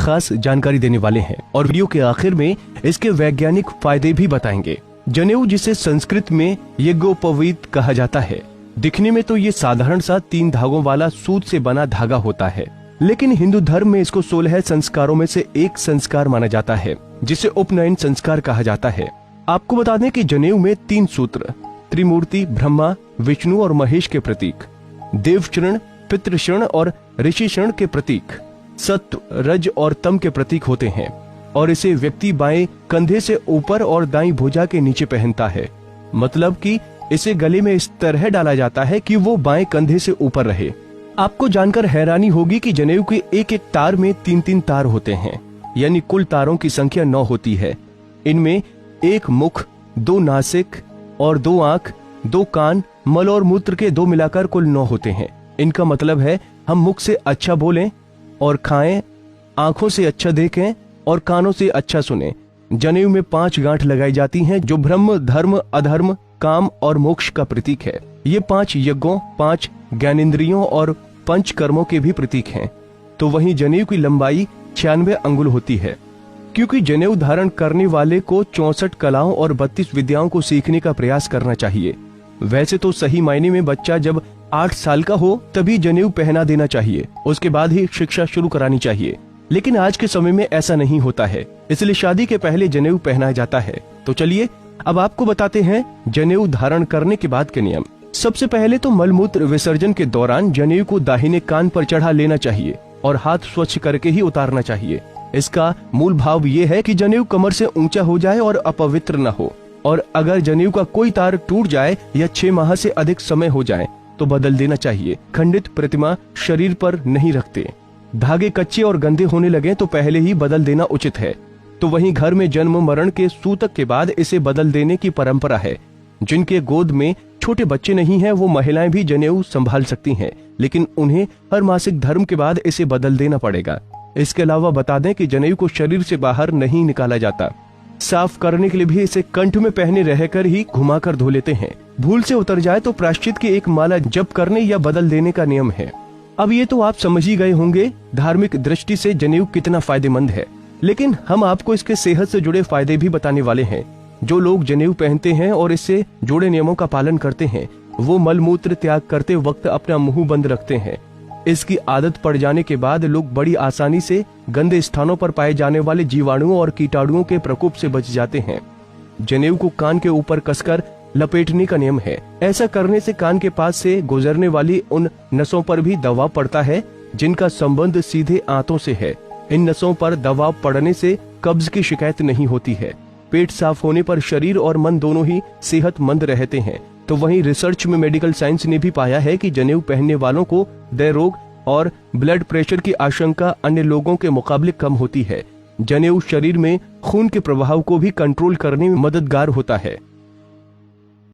खास जानकारी देने वाले हैं और वीडियो के आखिर में इसके वैज्ञानिक फायदे भी बताएंगे। जनेऊ, जिसे संस्कृत में यज्ञोपवीत कहा जाता है, दिखने में तो ये साधारण सा 3 धागों वाला सूत से बना धागा होता है, लेकिन हिंदू धर्म में इसको 16 संस्कारों में से एक संस्कार माना जाता है, जिसे उपनयन संस्कार कहा जाता है। आपको बता दें कि जनेऊ में 3 सूत्र त्रिमूर्ति ब्रह्मा, विष्णु और महेश के प्रतीक, देवचरण, पितृशरण और ऋषिशरण के प्रतीक, सत्व, रज और तम के प्रतीक होते हैं और इसे व्यक्ति बाएं कंधे से ऊपर और दाईं भुजा के नीचे पहनता है। मतलब कि इसे गले में इस तरह डाला जाता है कि वो बाएं कंधे से ऊपर रहे। आपको जानकर हैरानी होगी कि जनेऊ के एक एक तार में 3-3 तार होते हैं, यानी कुल तारों की संख्या 9 होती है। इनमें 1 मुख, 2 नासिक और 2 आंख, 2 कान, मल और मूत्र के 2 मिलाकर कुल 9 होते हैं। इनका मतलब है हम मुख से अच्छा बोलें और खाएं, आंखों से अच्छा देखें और कानों से अच्छा सुने। जनेऊ में 5 गांठ लगाई जाती हैं, जो ब्रह्म, धर्म, अधर्म, काम और मोक्ष का प्रतीक है। ये 5 यज्ञों, 5 ज्ञानेंद्रियों और 5 कर्मों के भी प्रतीक हैं। तो वहीं जनेऊ की लंबाई 96 अंगुल होती है, क्योंकि जनेऊ धारण करने वाले को 64 कलाओं और 32 विद्याओं को सीखने का प्रयास करना चाहिए। वैसे तो सही मायने में बच्चा जब 8 साल का हो तभी जनेऊ पहना देना चाहिए, उसके बाद ही शिक्षा शुरू करानी चाहिए। लेकिन आज के समय में ऐसा नहीं होता है, इसलिए शादी के पहले जनेऊ पहनाया जाता है। तो चलिए अब आपको बताते हैं जनेऊ धारण करने के बाद के नियम। सबसे पहले तो मलमूत्र विसर्जन के दौरान जनेऊ को दाहिने कान पर चढ़ा लेना चाहिए और हाथ स्वच्छ करके ही उतारना चाहिए। इसका मूल भाव ये है कि जनेऊ कमर से ऊंचा हो जाए और अपवित्र न हो, और अगर जनेऊ का कोई तार टूट जाए या 6 माह से अधिक समय हो जाए तो बदल देना चाहिए। खंडित प्रतिमा शरीर पर नहीं रखते। धागे कच्चे और गंदे होने लगे तो पहले ही बदल देना उचित है। तो वहीं घर में जन्म मरण के सूतक के बाद इसे बदल देने की परंपरा है। जिनके गोद में छोटे बच्चे नहीं हैं, वो महिलाएं भी जनेऊ संभाल सकती हैं, लेकिन उन्हें हर मासिक धर्म के बाद इसे बदल देना पड़ेगा। इसके अलावा बता दें कि जनेऊ को शरीर से बाहर नहीं निकाला जाता। साफ करने के लिए भी इसे कंठ में पहने रहकर ही घुमाकर धो लेते हैं। भूल से उतर जाए तो प्रायश्चित की एक माला जप करने या बदल देने का नियम है। अब ये तो आप समझ ही गए होंगे धार्मिक दृष्टि से जनेऊ कितना फायदेमंद है, लेकिन हम आपको इसके सेहत से जुड़े फायदे भी बताने वाले हैं। जो लोग जनेऊ पहनते हैं और इससे जुड़े नियमों का पालन करते हैं, वो मलमूत्र त्याग करते वक्त अपना मुंह बंद रखते हैं। इसकी आदत पड़ जाने के बाद लोग बड़ी आसानी से गंदे स्थानों पर पाए जाने वाले जीवाणुओं और कीटाणुओं के प्रकोप से बच जाते हैं। जनेऊ को कान के ऊपर कसकर लपेटने का नियम है। ऐसा करने से कान के पास से गुजरने वाली उन नसों पर भी दबाव पड़ता है जिनका संबंध सीधे आंतों से है। इन नसों पर दबाव पड़ने से कब्ज की शिकायत नहीं होती है। पेट साफ होने पर शरीर और मन दोनों ही सेहतमंद रहते हैं। तो वहीं रिसर्च में मेडिकल साइंस ने भी पाया है कि जनेऊ पहनने वालों को हृदय रोग और ब्लड प्रेशर की आशंका अन्य लोगों के मुकाबले कम होती है। जनेऊ शरीर में खून के प्रवाह को भी कंट्रोल करने में मददगार होता है।